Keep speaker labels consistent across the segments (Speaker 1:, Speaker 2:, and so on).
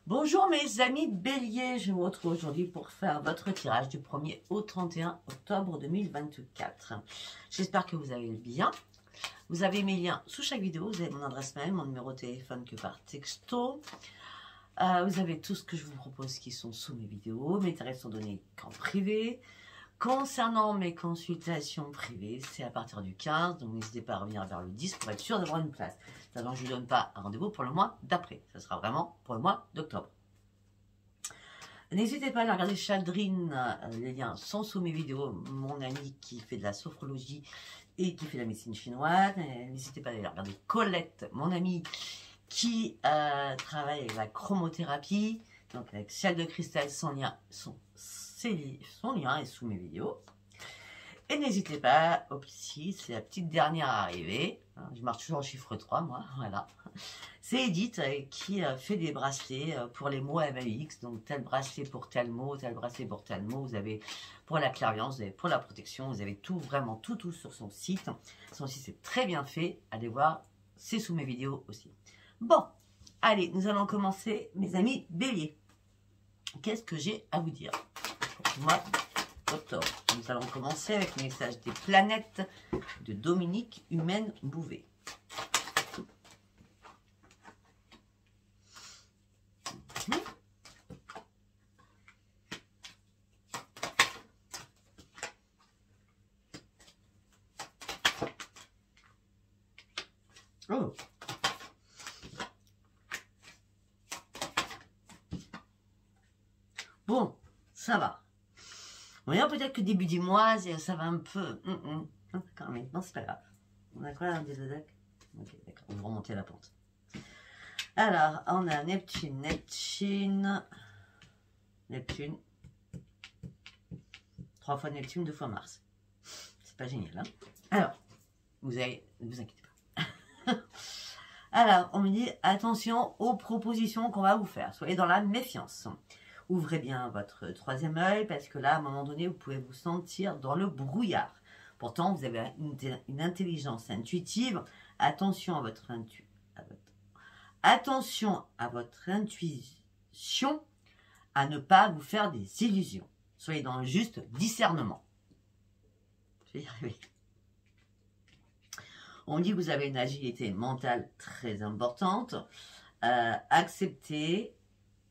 Speaker 1: Bonjour mes amis béliers, je vous retrouve aujourd'hui pour faire votre tirage du 1er au 31 octobre 2024. J'espère que vous allez bien. Vous avez mes liens sous chaque vidéo, vous avez mon adresse mail, mon numéro de téléphone que par texto. Vous avez tout ce que je vous propose qui sont sous mes vidéos. Mes tarifs sont donnés qu'en privé. Concernant mes consultations privées, c'est à partir du 15, donc n'hésitez pas à revenir vers le 10 pour être sûr d'avoir une place. Donc je ne vous donne pas un rendez-vous pour le mois d'après, ça sera vraiment pour le mois d'octobre. N'hésitez pas à aller regarder Chaldrine, les liens sont sous mes vidéos, mon ami qui fait de la sophrologie et qui fait de la médecine chinoise. N'hésitez pas à aller regarder Colette, mon ami qui travaille avec la chromothérapie, donc avec ciel de cristal, son lien est sous mes vidéos. Et n'hésitez pas, aussi, c'est la petite dernière à arriver. Je marche toujours en chiffre 3, moi, voilà. C'est Edith qui fait des bracelets pour les mots MAUX. Donc, tel bracelet pour tel mot, tel bracelet pour tel mot. Vous avez pour la clairvoyance, vous avez pour la protection. Vous avez tout, vraiment tout sur son site. Son site est très bien fait. Allez voir, c'est sous mes vidéos aussi. Bon, allez, nous allons commencer, mes amis béliers. Qu'est-ce que j'ai à vous dire pour moi octobre. Nous allons commencer avec le message des planètes de Dominique Humaine Bouvet. Oh. Bon, ça va. Peut-être que début du mois, ça va un peu... Quand même, non, c'est pas grave. On a quoi, des attaques? Ok, d'accord, on va remonter la pente. Alors, on a Neptune. 3 fois Neptune, 2 fois Mars. C'est pas génial, hein? Alors, ne vous inquiétez pas. Alors, on me dit, attention aux propositions qu'on va vous faire. Soyez dans la méfiance. Ouvrez bien votre troisième œil parce que là, à un moment donné, vous pouvez vous sentir dans le brouillard. Pourtant, vous avez une intelligence intuitive. Attention à votre intuition, à ne pas vous faire des illusions. Soyez dans le juste discernement. Je vais y arriver. On dit que vous avez une agilité mentale très importante. Acceptez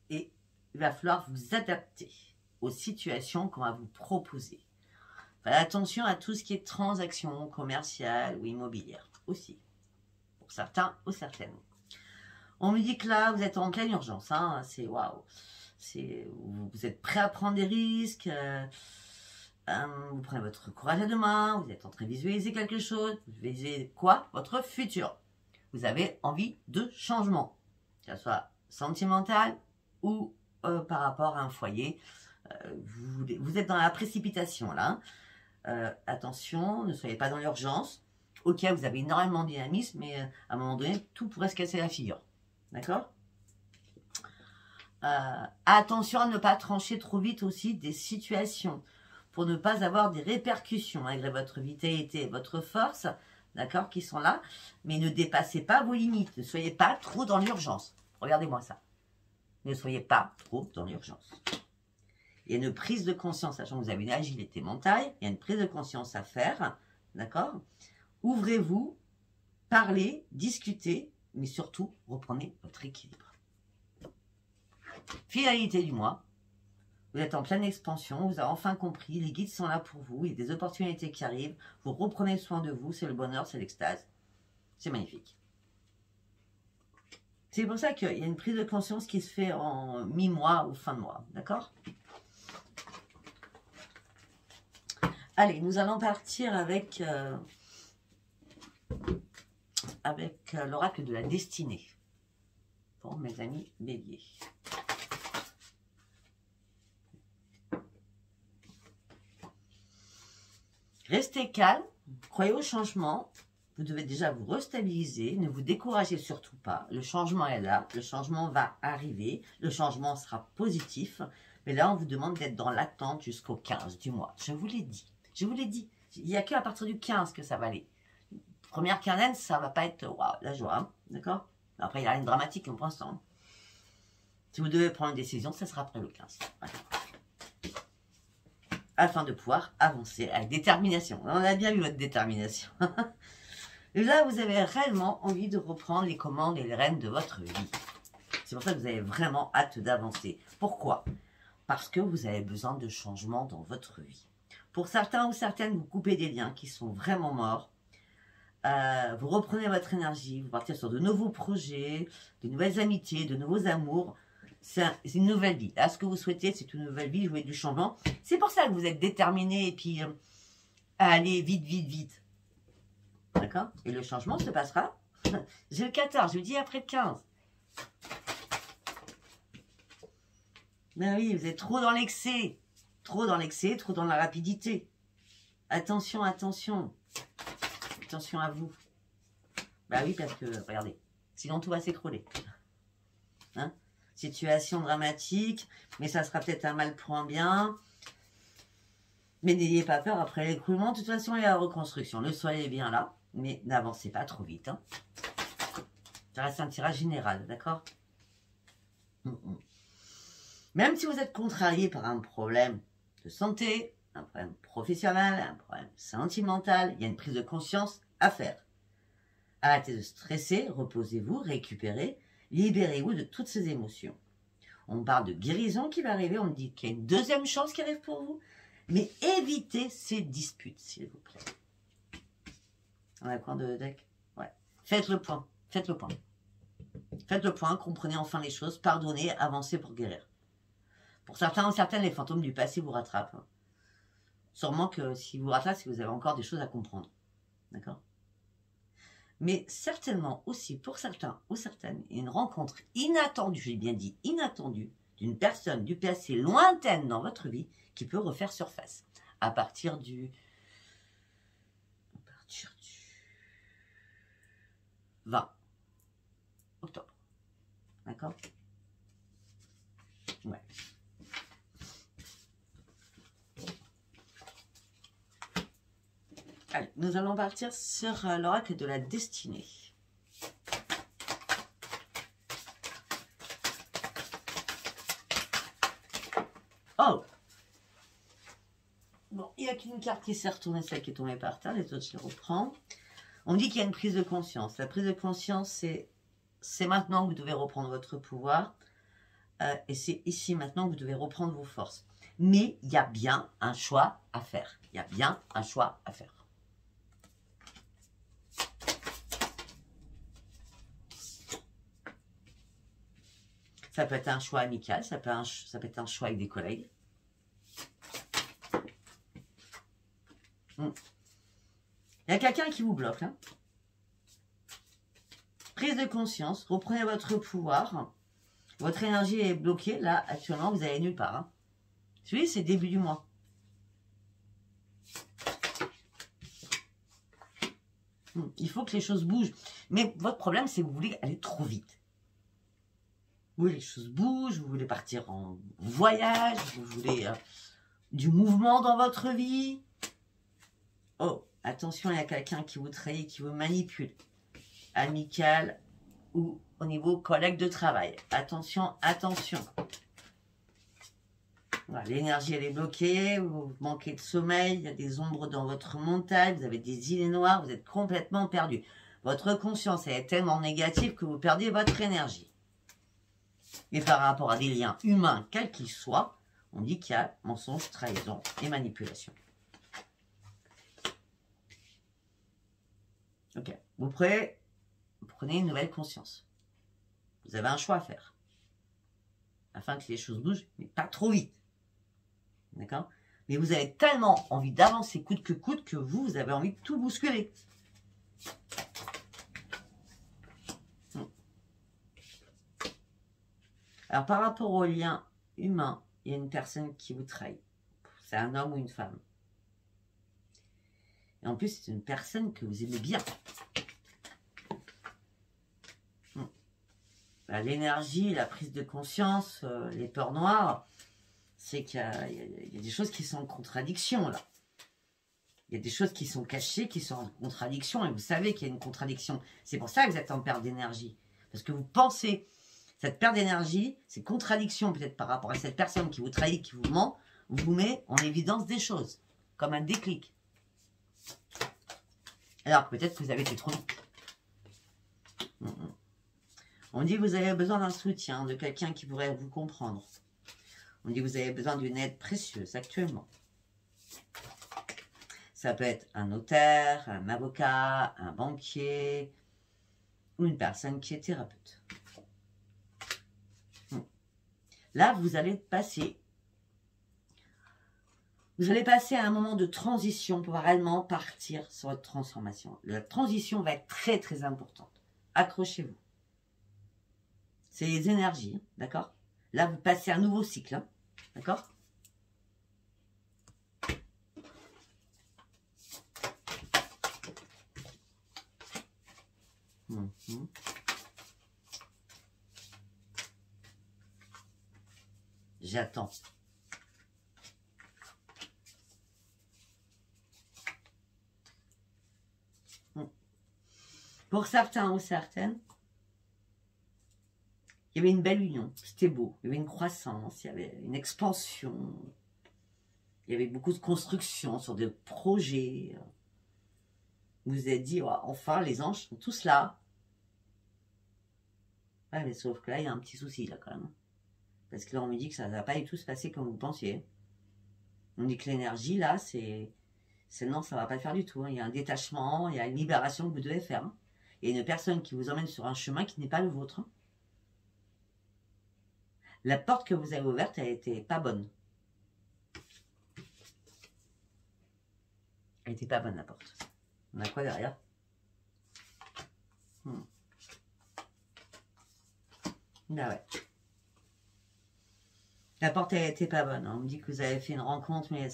Speaker 1: et il va falloir vous adapter aux situations qu'on va vous proposer. Faites attention à tout ce qui est transactions commerciales ou immobilières aussi. Pour certains ou certaines. On me dit que là, vous êtes en pleine urgence. Hein, c'est waouh. Vous êtes prêt à prendre des risques. Vous prenez votre courage à deux mains. Vous êtes en train de visualiser quelque chose. Vous visualisez quoi? Votre futur. Vous avez envie de changement. Que ce soit sentimental ou par rapport à un foyer. Vous êtes dans la précipitation là. Attention, ne soyez pas dans l'urgence. Ok, vous avez énormément de dynamisme, mais à un moment donné, tout pourrait se casser la figure. D'accord? Attention à ne pas trancher trop vite aussi des situations pour ne pas avoir des répercussions malgré votre vitalité et votre force, d'accord, qui sont là, mais ne dépassez pas vos limites. Ne soyez pas trop dans l'urgence. Regardez-moi ça. Ne soyez pas trop dans l'urgence. Il y a une prise de conscience, sachant que vous avez une agilité mentale, il y a une prise de conscience à faire, d'accord? Ouvrez-vous, parlez, discutez, mais surtout, reprenez votre équilibre. Finalité du mois, vous êtes en pleine expansion, vous avez enfin compris, les guides sont là pour vous, il y a des opportunités qui arrivent, vous reprenez soin de vous, c'est le bonheur, c'est l'extase. C'est magnifique. C'est pour ça qu'il y a une prise de conscience qui se fait en mi-mois ou fin de mois, d'accord? Allez, nous allons partir avec l'oracle de la destinée pour mes amis béliers. Restez calme, croyez au changement. Vous devez déjà vous restabiliser, ne vous découragez surtout pas. Le changement est là, le changement va arriver, le changement sera positif. Mais là, on vous demande d'être dans l'attente jusqu'au 15 du mois. Je vous l'ai dit. Il n'y a qu'à partir du 15 que ça va aller. Première quinzaine, ça ne va pas être waouh, la joie. Hein, d'accord? Après, il n'y a rien de dramatique pour l'instant. Si vous devez prendre une décision, ça sera après le 15. Voilà. Afin de pouvoir avancer avec détermination. On a bien vu votre détermination. Et là, vous avez réellement envie de reprendre les commandes et les rênes de votre vie. C'est pour ça que vous avez vraiment hâte d'avancer. Pourquoi? Parce que vous avez besoin de changements dans votre vie. Pour certains ou certaines, vous coupez des liens qui sont vraiment morts. Vous reprenez votre énergie, vous partez sur de nouveaux projets, de nouvelles amitiés, de nouveaux amours. C'est une nouvelle vie. Là, ce que vous souhaitez, c'est une nouvelle vie, vous voulez du changement. C'est pour ça que vous êtes déterminé et puis à aller vite, vite, vite. D'accord? Et le changement se passera. J'ai le 14, je vous dis après le 15. Ben oui, vous êtes trop dans l'excès. Trop dans l'excès, trop dans la rapidité. Attention, attention. Attention à vous. Bah oui, parce que, regardez, sinon tout va s'écrouler. Hein? Situation dramatique, mais ça sera peut-être un mal pour un bien. Mais n'ayez pas peur, après l'écroulement, de toute façon, il y a la reconstruction. Ne soyez bien là, mais n'avancez pas trop vite. Hein. Ça reste un tirage général, d'accord? Même si vous êtes contrarié par un problème de santé, un problème professionnel, un problème sentimental, il y a une prise de conscience à faire. Arrêtez de stresser, reposez-vous, récupérez, libérez-vous de toutes ces émotions. On parle de guérison qui va arriver, on me dit qu'il y a une deuxième chance qui arrive pour vous, mais évitez ces disputes, s'il vous plaît. On a quoi de deck? Ouais. Faites le point, faites le point. Faites le point, comprenez enfin les choses, pardonnez, avancez pour guérir. Pour certains ou certaines, les fantômes du passé vous rattrapent. Sûrement que si vous rattrapez, c'est que vous avez encore des choses à comprendre. D'accord? Mais certainement aussi, pour certains ou certaines, une rencontre inattendue, j'ai bien dit inattendue, d'une personne du passé lointaine dans votre vie qui peut refaire surface à partir du 20 octobre. D'accord? Ouais. Allez, nous allons partir sur l'oracle de la destinée. Oh! Bon, il n'y a qu'une carte qui s'est retournée, celle qui est tombée par terre, les autres je les reprends. On dit qu'il y a une prise de conscience. La prise de conscience, c'est maintenant que vous devez reprendre votre pouvoir. Et c'est ici maintenant que vous devez reprendre vos forces. Mais il y a bien un choix à faire. Il y a bien un choix à faire. Ça peut être un choix amical, ça peut être un choix avec des collègues. Il y a quelqu'un qui vous bloque. Hein. Prise de conscience, reprenez votre pouvoir. Votre énergie est bloquée. Là, actuellement, vous n'allez nulle part. Hein. Vous voyez, c'est début du mois. Il faut que les choses bougent. Mais votre problème, c'est que vous voulez aller trop vite. Vous voulez que les choses bougent, vous voulez partir en voyage, vous voulez du mouvement dans votre vie. Oh, attention, il y a quelqu'un qui vous trahit, qui vous manipule. Amical ou au niveau collègue de travail. Attention, attention. Voilà, l'énergie, elle est bloquée, vous manquez de sommeil, il y a des ombres dans votre montagne, vous avez des idées noires, vous êtes complètement perdu. Votre conscience elle est tellement négative que vous perdez votre énergie. Et par rapport à des liens humains, quels qu'ils soient, on dit qu'il y a mensonge, trahison et manipulation. Ok, vous prenez une nouvelle conscience. Vous avez un choix à faire. Afin que les choses bougent, mais pas trop vite. D'accord? Mais vous avez tellement envie d'avancer coûte que vous avez envie de tout bousculer. Alors, par rapport au lien humain, il y a une personne qui vous trahit. C'est un homme ou une femme. Et en plus, c'est une personne que vous aimez bien. L'énergie, la prise de conscience, les peurs noires, c'est qu'il y a des choses qui sont en contradiction, là. Il y a des choses qui sont cachées, qui sont en contradiction, et vous savez qu'il y a une contradiction. C'est pour ça que vous êtes en perte d'énergie. Parce que vous pensez Cette perte d'énergie, ces contradictions peut-être par rapport à cette personne qui vous trahit, qui vous ment, vous met en évidence des choses, comme un déclic. Alors peut-être que vous avez été trop vite. On dit que vous avez besoin d'un soutien, de quelqu'un qui pourrait vous comprendre. On dit que vous avez besoin d'une aide précieuse actuellement. Ça peut être un notaire, un avocat, un banquier ou une personne qui est thérapeute. Là, vous allez passer à un moment de transition pour réellement partir sur votre transformation. La transition va être très très importante. Accrochez-vous. C'est les énergies, d'accord? Là, vous passez un nouveau cycle, hein, d'accord? J'attends. Pour certains ou certaines, il y avait une belle union, c'était beau, il y avait une croissance, il y avait une expansion, il y avait beaucoup de construction sur des projets. Vous vous êtes dit, oh, enfin, les anges sont tous là. Ouais, mais sauf que là, il y a un petit souci, là, quand même. Parce que là, on me dit que ça ne va pas du tout se passer comme vous pensiez. On dit que l'énergie, là, c'est non, ça ne va pas le faire du tout. Hein. Il y a un détachement, il y a une libération que vous devez faire. Hein. Il y a une personne qui vous emmène sur un chemin qui n'est pas le vôtre. Hein. La porte que vous avez ouverte, elle n'était pas bonne. Elle n'était pas bonne, la porte. On a quoi derrière? Ah ouais. La porte, elle n'était pas bonne. On me dit que vous avez fait une rencontre, mais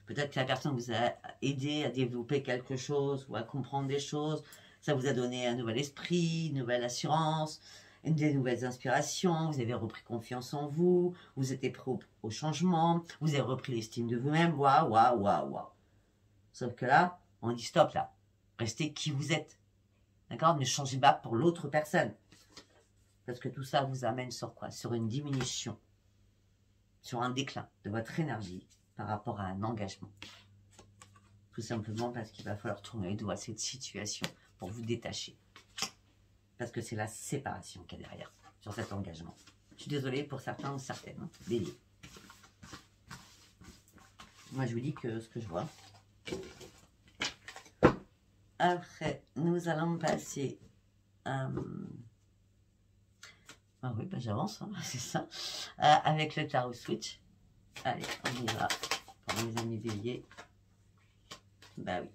Speaker 1: peut-être que la personne vous a aidé à développer quelque chose ou à comprendre des choses. Ça vous a donné un nouvel esprit, une nouvelle assurance, des nouvelles inspirations. Vous avez repris confiance en vous. Vous étiez prêt au changement. Vous avez repris l'estime de vous-même. Waouh, waouh, waouh, waouh. Sauf que là, on dit stop là. Restez qui vous êtes. D'accord? Ne changez pas pour l'autre personne. Parce que tout ça vous amène sur quoi? Sur une diminution. Sur un déclin de votre énergie par rapport à un engagement. Tout simplement parce qu'il va falloir tourner les doigts à cette situation pour vous détacher. Parce que c'est la séparation qu'il y a derrière, sur cet engagement. Je suis désolée pour certains ou certaines, hein, bélier. Moi, je vous dis que ce que je vois. Après, nous allons passer... Ah oui, ben j'avance, hein, c'est ça. Avec le tarot switch. Allez, on y va. Pour mes amis béliers. Bah oui.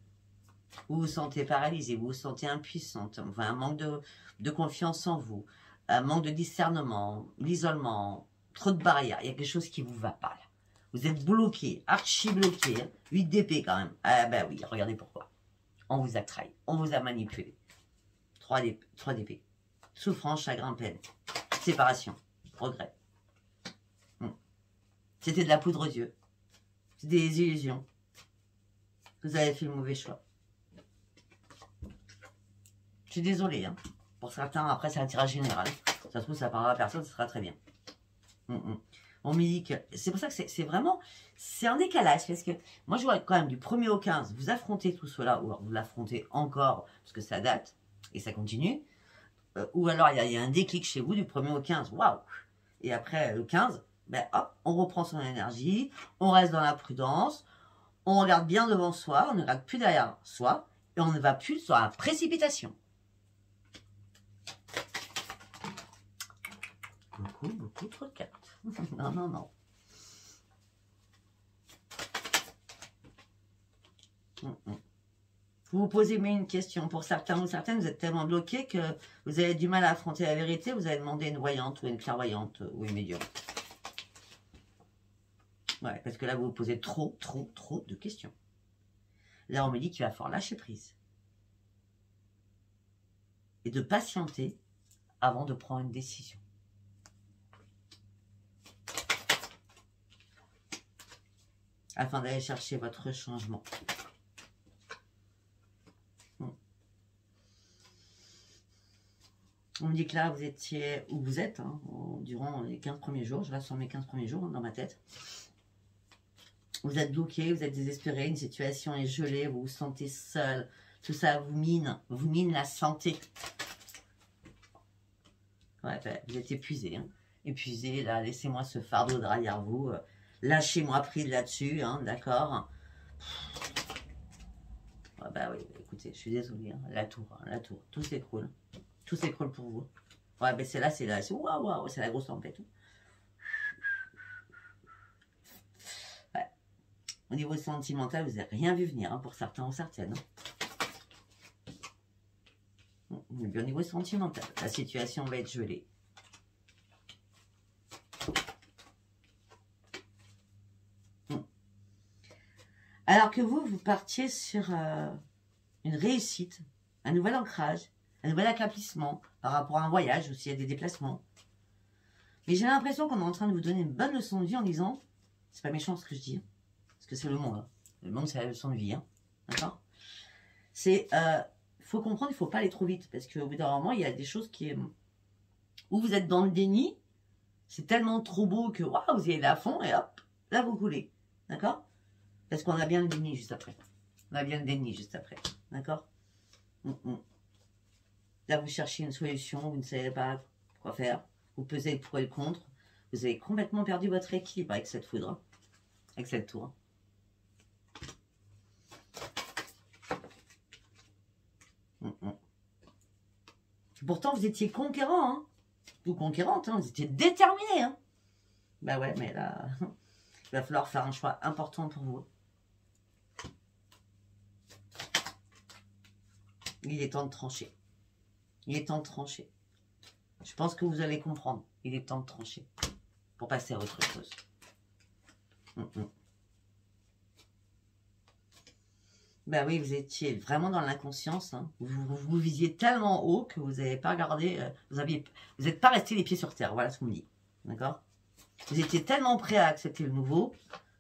Speaker 1: Vous vous sentez paralysé, vous vous sentez impuissante. Enfin, un manque de confiance en vous. Un manque de discernement, l'isolement, trop de barrières. Il y a quelque chose qui ne vous va pas là. Vous êtes bloqué, archi bloqué. Hein. 8 d'épée quand même. Ah bah oui, regardez pourquoi. On vous a trahi, on vous a manipulé. 3 d'épée. Souffrance, chagrin, peine. Séparation, regret. C'était de la poudre aux yeux. C'était des illusions. Vous avez fait le mauvais choix. Je suis désolée. Hein. Pour certains, après, c'est un tirage général. Ça se trouve, ça parlera à personne, ça sera très bien. On me dit que... C'est pour ça que c'est vraiment... C'est un décalage. Parce que moi, je vois quand même du 1er au 15, vous affrontez tout cela, ou vous l'affrontez encore, parce que ça date, et ça continue. Ou alors, il y a un déclic chez vous du 1er au 15. Waouh! Et après, le 15, ben, hop, on reprend son énergie, on reste dans la prudence, on regarde bien devant soi, on ne regarde plus derrière soi, et on ne va plus sur la précipitation. Beaucoup trop de cartes. Non, non, non. Vous vous posez une question. Pour certains ou certaines, vous êtes tellement bloqué que vous avez du mal à affronter la vérité. Vous allez demander une voyante ou une clairvoyante ou une médium. Ouais, parce que là, vous vous posez trop de questions. Là, on me dit qu'il va falloir lâcher prise. Et de patienter avant de prendre une décision. Afin d'aller chercher votre changement. On me dit que là, vous étiez où vous êtes, hein, durant les 15 premiers jours. Je reste sur mes 15 premiers jours, hein, dans ma tête. Vous êtes bloqué, vous êtes désespéré, une situation est gelée, vous vous sentez seul. Tout ça vous mine la santé. Ouais, ben, vous êtes épuisé, hein. Épuisé, là, laissez-moi ce fardeau derrière vous. Lâchez-moi prise là-dessus, hein, d'accord. Ouais, bah oui, écoutez, je suis désolée, hein, la tour, tout s'écroule. Tout s'écroule pour vous. Ouais, ben c'est là, waouh, waouh, c'est la grosse tempête. Ouais. Au niveau sentimental, vous n'avez rien vu venir, hein, pour certains ou certaines. Au niveau sentimental, la situation va être gelée. Alors que vous partiez sur une réussite, un nouvel ancrage, un nouvel accomplissement par rapport à un voyage ou s'il y a des déplacements. Mais j'ai l'impression qu'on est en train de vous donner une bonne leçon de vie en disant, c'est pas méchant ce que je dis, parce que c'est le monde. Hein. Le monde, c'est la leçon de vie. Hein. D'accord? C'est, faut comprendre, il ne faut pas aller trop vite, parce qu'au bout d'un moment, il y a des choses où vous êtes dans le déni, c'est tellement trop beau que waouh, vous y allez à fond, et hop, là vous coulez. D'accord? Parce qu'on a bien le déni juste après. On a bien le déni juste après. D'accord? Là, vous cherchez une solution, vous ne savez pas quoi faire. Vous pesez le pour et le contre. Vous avez complètement perdu votre équilibre avec cette foudre. Hein, avec cette tour. Pourtant, vous étiez conquérant. Hein, ou conquérante. Hein, vous étiez déterminé. Hein. Bah ouais, mais là, il va falloir faire un choix important pour vous. Il est temps de trancher. Il est temps de trancher. Je pense que vous allez comprendre. Il est temps de trancher. Pour passer à autre chose. Ben oui, vous étiez vraiment dans l'inconscience. Hein. Vous visiez tellement haut que vous n'avez pas regardé. Vous n'êtes pas resté les pieds sur terre. Voilà ce qu'on me dit. D'accord? Vous étiez tellement prêt à accepter le nouveau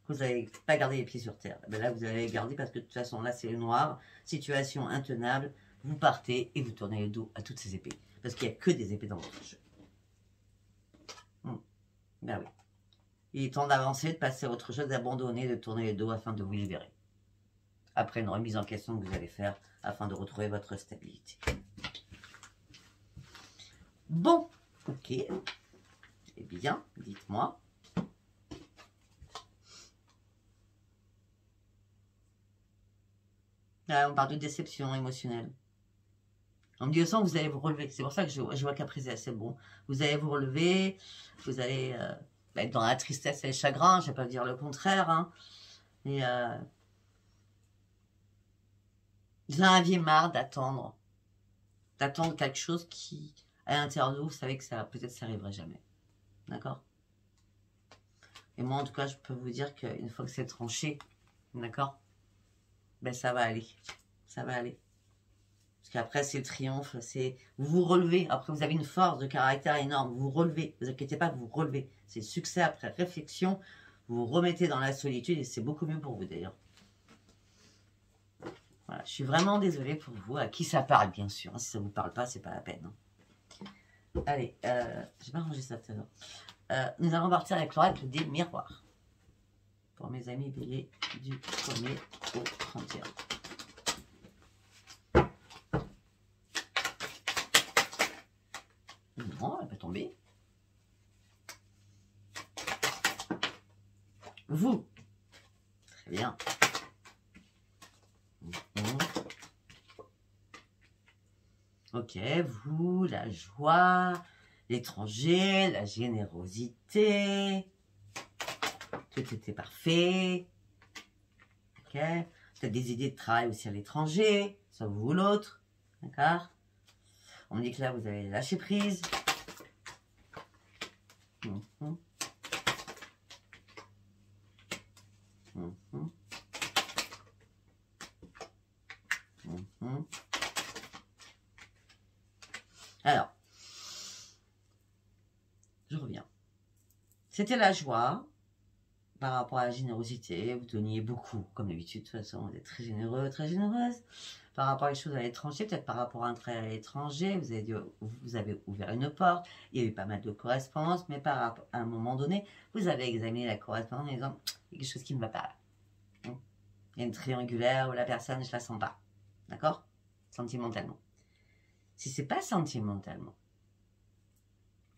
Speaker 1: que vous n'avez pas gardé les pieds sur terre. Ben là, vous allez garder parce que de toute façon, là, c'est le noir. Situation intenable. Vous partez et vous tournez le dos à toutes ces épées. Parce qu'il n'y a que des épées dans votre jeu. Ben oui. Il est temps d'avancer, de passer à autre chose, d'abandonner, de tourner le dos afin de vous libérer. Après une remise en question que vous allez faire afin de retrouver votre stabilité. Bon, ok. Eh bien, dites-moi. Là, on parle de déception émotionnelle. On me dit au sens que vous allez vous relever. C'est pour ça que je vois qu'après c'est assez bon. Vous allez vous relever, vous allez être dans la tristesse et le chagrin, je ne vais pas dire le contraire. Hein. Mais vous en aviez marre d'attendre. D'attendre quelque chose qui, à l'intérieur de vous, vous savez que ça peut-être ça n'arriverait jamais. D'accord? Et moi, en tout cas, je peux vous dire qu'une fois que c'est tranché, d'accord? Ben ça va aller. Ça va aller. Parce qu'après, c'est le triomphe, c'est vous vous relevez. Après, vous avez une force de caractère énorme. Vous vous relevez. Ne vous inquiétez pas, vous vous relevez. C'est succès après réflexion. Vous vous remettez dans la solitude et c'est beaucoup mieux pour vous d'ailleurs. Voilà, je suis vraiment désolée pour vous. À qui ça parle, bien sûr. Si ça ne vous parle pas, c'est pas la peine. Allez, j'ai pas rangé ça tout à l'heure. Nous allons partir avec l'oracle des miroirs. Pour mes amis béliers du 1er au 31. Non, elle va pas tomber. Vous. Très bien. Ok, vous, la joie, l'étranger, la générosité. Tout était parfait. Ok. Peut-être des idées de travail aussi à l'étranger, soit vous ou l'autre. D'accord. On me dit que là, vous avez lâché prise. Alors, je reviens. C'était la joie, par rapport à la générosité, vous donniez beaucoup, comme d'habitude, de toute façon, vous êtes très généreux, très généreuse. Par rapport à les choses à l'étranger, peut-être par rapport à un travail à l'étranger, vous avez ouvert une porte, il y a eu pas mal de correspondances, mais à un moment donné, vous avez examiné la correspondance en disant, il y a quelque chose qui ne va pas là. Il y a une triangulaire où la personne, je la sens pas. D'accord? Sentimentalement. Si c'est pas sentimentalement,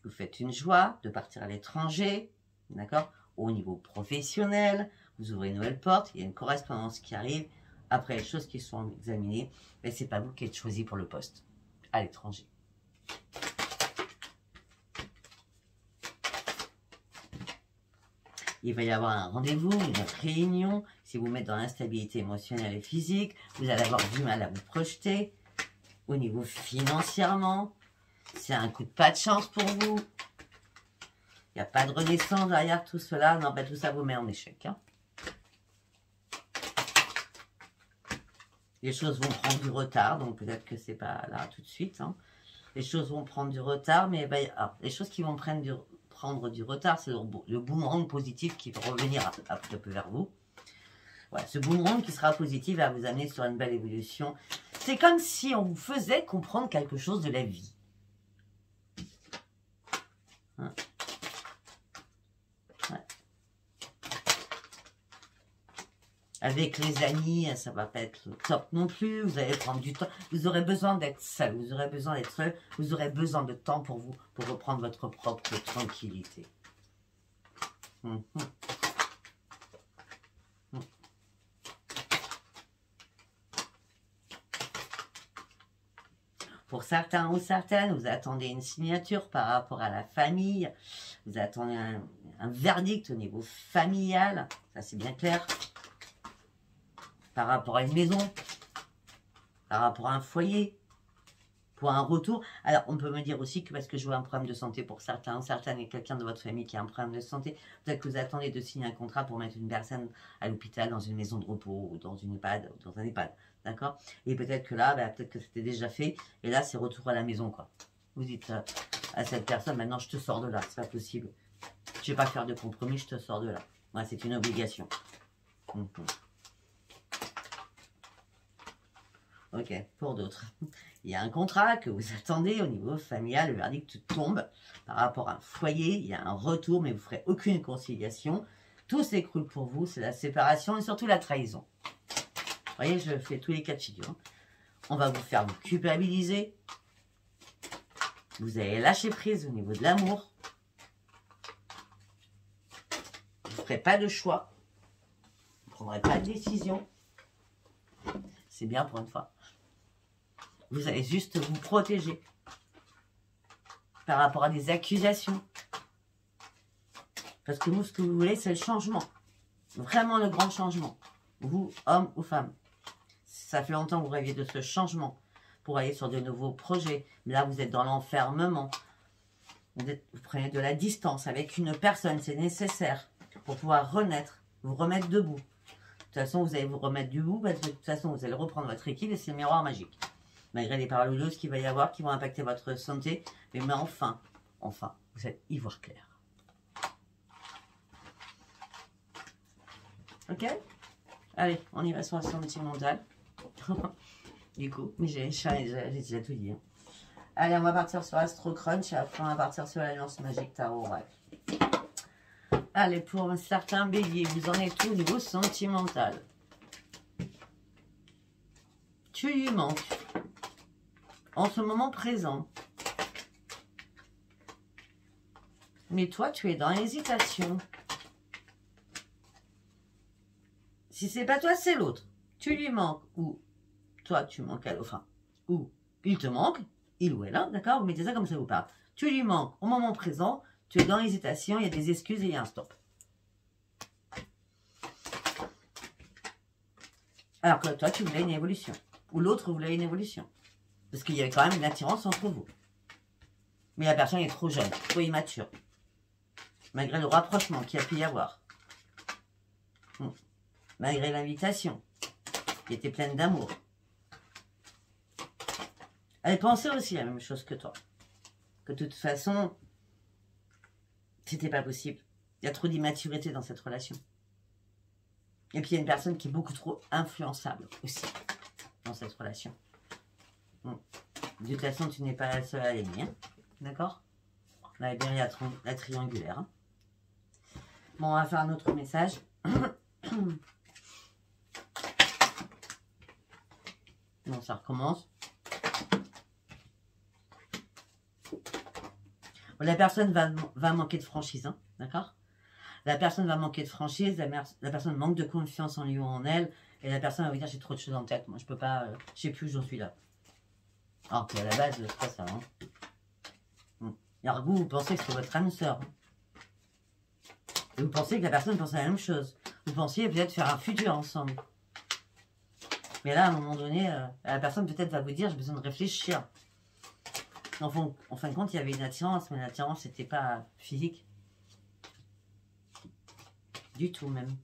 Speaker 1: vous faites une joie de partir à l'étranger, d'accord? Au niveau professionnel, vous ouvrez une nouvelle porte, il y a une correspondance qui arrive. Après les choses qui sont examinées, mais c'est pas vous qui êtes choisi pour le poste à l'étranger. Il va y avoir un rendez-vous, une réunion. Si vous mettez dans l'instabilité émotionnelle et physique, vous allez avoir du mal à vous projeter. Au niveau financièrement, c'est un coup de pas de chance pour vous. Il n'y a pas de renaissance derrière tout cela. Non, ben tout ça vous met en échec. Hein. Les choses vont prendre du retard, donc peut-être que c'est pas là tout de suite. Hein. Les choses vont prendre du retard, mais ben, les choses qui vont prendre du retard, c'est le boomerang positif qui va revenir un peu vers vous. Voilà, ce boomerang qui sera positif va vous amener sur une belle évolution. C'est comme si on vous faisait comprendre quelque chose de la vie. Hein. Ouais. Avec les amis, ça va pas être le top non plus. Vous allez prendre du temps. Vous aurez besoin d'être seul. Vous aurez besoin d'être seul. Vous aurez besoin de temps pour vous, pour reprendre votre propre tranquillité. Pour certains ou certaines, vous attendez une signature par rapport à la famille. Vous attendez un verdict au niveau familial. Ça, c'est bien clair. Par rapport à une maison. Par rapport à un foyer. Pour un retour. Alors, on peut me dire aussi que parce que je vois un problème de santé pour certains ou certaines et quelqu'un de votre famille qui a un problème de santé, peut-être que vous attendez de signer un contrat pour mettre une personne à l'hôpital, dans une maison de repos ou dans une EHPAD, ou dans un EHPAD. D'accord? Et peut-être que là, peut-être que c'était déjà fait. Et là, c'est retour à la maison, quoi. Vous dites à cette personne, maintenant, je te sors de là. C'est pas possible. Je vais pas faire de compromis, je te sors de là. Ouais, c'est une obligation. Ok, pour d'autres. Il y a un contrat que vous attendez au niveau familial. Le verdict tombe par rapport à un foyer. Il y a un retour, mais vous ne ferez aucune conciliation. Tout s'écroule pour vous. C'est la séparation et surtout la trahison. Vous voyez, je fais tous les cas de figure. On va vous faire vous culpabiliser. Vous allez lâcher prise au niveau de l'amour. Vous ne ferez pas de choix. Vous ne prendrez pas de décision. C'est bien pour une fois. Vous allez juste vous protéger par rapport à des accusations. Parce que vous, ce que vous voulez, c'est le changement. Vraiment le grand changement. Vous, homme ou femme. Ça fait longtemps que vous rêviez de ce changement pour aller sur de nouveaux projets. Mais là, vous êtes dans l'enfermement. Vous prenez de la distance avec une personne. C'est nécessaire pour pouvoir renaître, vous remettre debout. De toute façon, vous allez vous remettre debout parce que de toute façon, vous allez reprendre votre équilibre et c'est le miroir magique. Malgré les paroles houleuses qu'il va y avoir qui vont impacter votre santé. Mais enfin, vous êtes ivoire clair. Ok? Allez, on y va sur la sentimentale. Du coup, mais j'ai déjà tout dit. Hein. Allez, on va partir sur Astro Crunch et après on va partir sur l'Alliance Magique Tarot Oracle. Allez, pour un certain bélier, vous en êtes tout au niveau sentimental. Tu lui manques. En ce moment présent. Mais toi, tu es dans l'hésitation. Si c'est pas toi, c'est l'autre. Tu lui manques. Ou toi, tu manques à l'autre. Enfin, ou il te manque. Il ou elle, hein, d'accord? Vous mettez ça comme ça vous parle. Tu lui manques au moment présent. Tu es dans l'hésitation. Il y a des excuses et il y a un stop. Alors que toi, tu voulais une évolution. Ou l'autre voulait une évolution. Parce qu'il y avait quand même une attirance entre vous. Mais la personne est trop jeune, trop immature. Malgré le rapprochement qu'il y a pu y avoir. Malgré l'invitation, qui était pleine d'amour. Elle pensait aussi la même chose que toi. Que de toute façon, c'était pas possible. Il y a trop d'immaturité dans cette relation. Et puis, il y a une personne qui est beaucoup trop influençable aussi dans cette relation. De toute façon, tu n'es pas la seule à l'aimer. Hein. D'accord? La triangulaire. Hein. Bon, on va faire un autre message. Bon, ça recommence. La personne va manquer de franchise, hein, d'accord? La personne va manquer de franchise, la personne manque de confiance en lui ou en elle, et la personne va vous dire j'ai trop de choses en tête, moi je peux pas, je sais plus où j'en suis là. Alors qu'à la base, c'est pas ça. Hein. Alors vous pensez que c'est votre âme sœur. Hein. Et vous pensez que la personne pense à la même chose. Vous pensiez peut-être faire un futur ensemble. Mais là, à un moment donné, la personne peut-être va vous dire j'ai besoin de réfléchir. En fin de compte, il y avait une attirance, mais l'attirance n'était pas physique. Du tout même.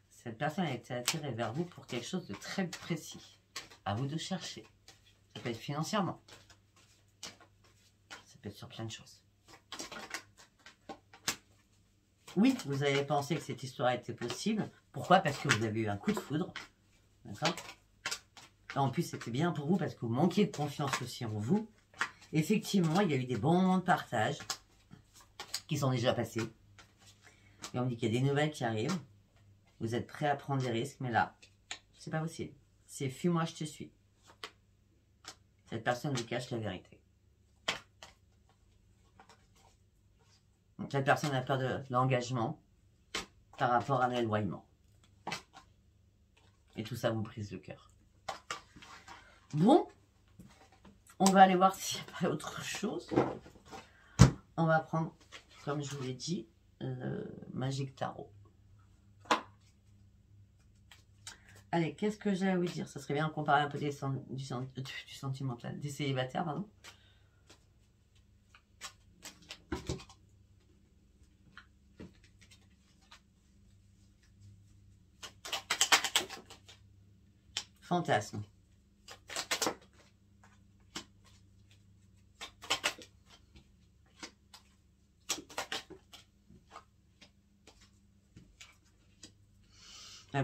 Speaker 1: Cette personne a été attirée vers vous pour quelque chose de très précis. À vous de chercher. Ça peut être financièrement. Ça peut être sur plein de choses. Oui, vous avez pensé que cette histoire était possible. Pourquoi? Parce que vous avez eu un coup de foudre. D'accord? En plus, c'était bien pour vous parce que vous manquiez de confiance aussi en vous. Effectivement, il y a eu des bons moments de partage qui sont déjà passés. Et on me dit qu'il y a des nouvelles qui arrivent. Vous êtes prêts à prendre des risques, mais là, c'est pas possible. C'est fuis-moi, je te suis. Cette personne vous cache la vérité. Donc, cette personne a peur de l'engagement par rapport à l'éloignement. Et tout ça vous brise le cœur. Bon, on va aller voir s'il n'y a pas autre chose. On va prendre, comme je vous l'ai dit, le Magic Tarot. Allez, qu'est-ce que j'ai à vous dire? Ça serait bien de comparer un peu du sentimental, des célibataires, pardon. Fantasme.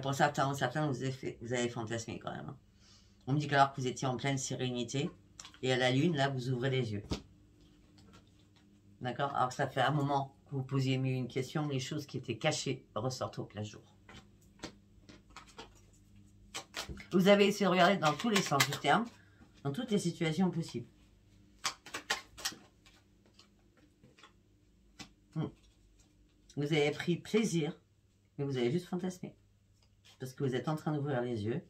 Speaker 1: Pour certains, vous avez fantasmé quand même. Hein. On me dit qu'alors que vous étiez en pleine sérénité, et à la lune, là, vous ouvrez les yeux. D'accord? Alors que ça fait un moment que vous posiez une question, les choses qui étaient cachées ressortent au plein jour. Vous avez essayé de regarder dans tous les sens du terme, dans toutes les situations possibles. Vous avez pris plaisir, mais vous avez juste fantasmé. Parce que vous êtes en train d'ouvrir les yeux.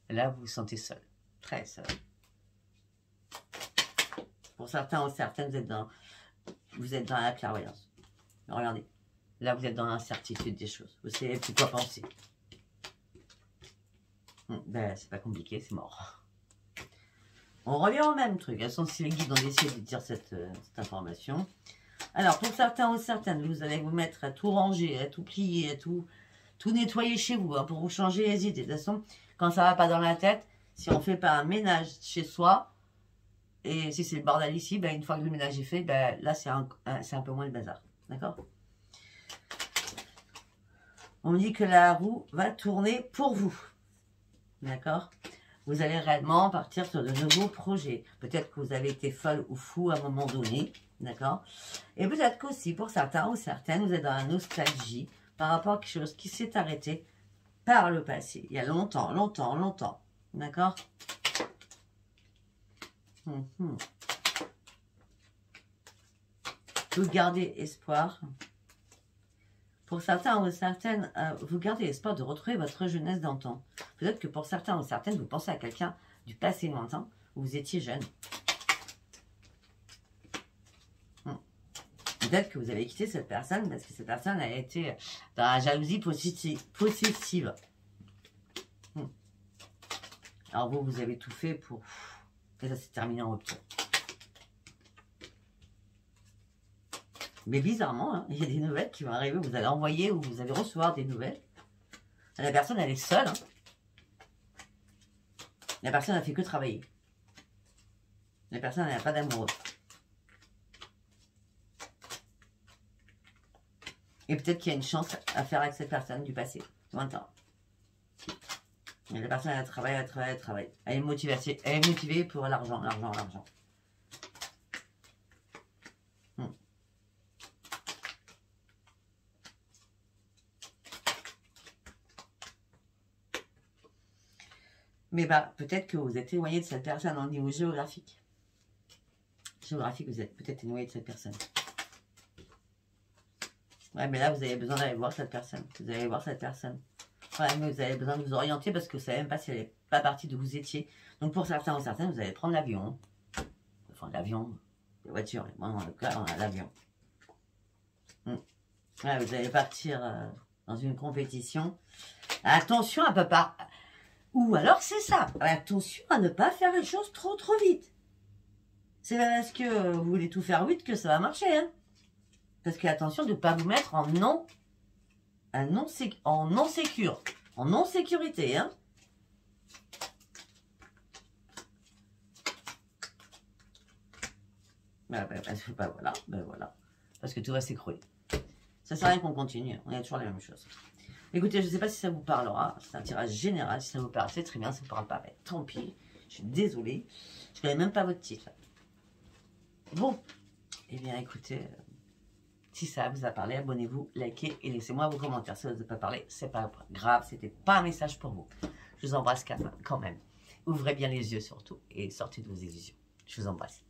Speaker 1: Et là, vous vous sentez seul. Très seul. Pour certains ou certaines, vous êtes dans la clairvoyance. Regardez. Là, vous êtes dans l'incertitude des choses. Vous savez plus quoi penser. Ben, c'est pas compliqué, c'est mort. On revient au même truc. Elles sont si les guides ont décidé de dire cette information. Alors, pour certains ou certaines, vous allez vous mettre à tout ranger, à tout plier, à tout nettoyer chez vous, hein, pour vous changer les idées. De toute façon, quand ça va pas dans la tête, si on fait pas un ménage chez soi, et si c'est le bordel ici, ben, une fois que le ménage est fait, ben, là, c'est un peu moins le bazar. D'accord? On dit que la roue va tourner pour vous. D'accord? Vous allez réellement partir sur de nouveaux projets. Peut-être que vous avez été folle ou fou à un moment donné. D'accord? Et peut-être qu'aussi, pour certains ou certaines, vous êtes dans la nostalgie par rapport à quelque chose qui s'est arrêté par le passé. Il y a longtemps, longtemps, longtemps. D'accord? Vous gardez espoir. Pour certains ou certaines, vous gardez espoir de retrouver votre jeunesse d'antan. Peut-être que pour certains ou certaines, vous pensez à quelqu'un du passé lointain où vous étiez jeune. Peut-être que vous avez quitté cette personne parce que cette personne a été dans la jalousie possessive. Alors vous avez tout fait pour... Et ça s'est terminé en rupture. Mais bizarrement, hein, il y a des nouvelles qui vont arriver. Vous allez envoyer ou vous allez recevoir des nouvelles. La personne, elle est seule. Hein. La personne n'a fait que travailler. La personne, elle n'a pas d'amoureux. Et peut-être qu'il y a une chance à faire avec cette personne du passé, lointain. Et la personne, elle travaille, elle travaille, elle travaille. Elle est motivée pour l'argent, l'argent, l'argent. Mais bah, peut-être que vous êtes éloigné de cette personne au niveau géographique. Géographique, vous êtes peut-être éloigné de cette personne. Ouais, mais là, vous avez besoin d'aller voir cette personne. Vous allez voir cette personne. Ouais, mais vous avez besoin de vous orienter parce que vous ne savez même pas si elle n'est pas partie d'où vous étiez. Donc, pour certains ou certaines, vous allez prendre l'avion. Enfin, l'avion, les voitures. Moi, dans le cas, on a l'avion. Ouais, vous allez partir dans une compétition. Attention, elle ne peut pas... Ou alors, c'est ça. Attention à ne pas faire les choses trop vite. C'est pas parce que vous voulez tout faire vite que ça va marcher, hein. Parce que attention de ne pas vous mettre en non-sécurité, hein. Voilà. Parce que tout va s'écrouler. Ça sert à rien qu'on continue, on a toujours la même chose. Écoutez, je ne sais pas si ça vous parlera, c'est un tirage général, si ça vous parle, c'est très bien, ça ne vous parle pas, mais tant pis, je suis désolée, je ne connais même pas votre titre. Bon, eh bien écoutez, si ça vous a parlé, abonnez-vous, likez et laissez-moi vos commentaires. Si ça ne vous a pas parlé, c'est pas grave, c'était pas un message pour vous. Je vous embrasse quand même. Ouvrez bien les yeux surtout et sortez de vos illusions. Je vous embrasse.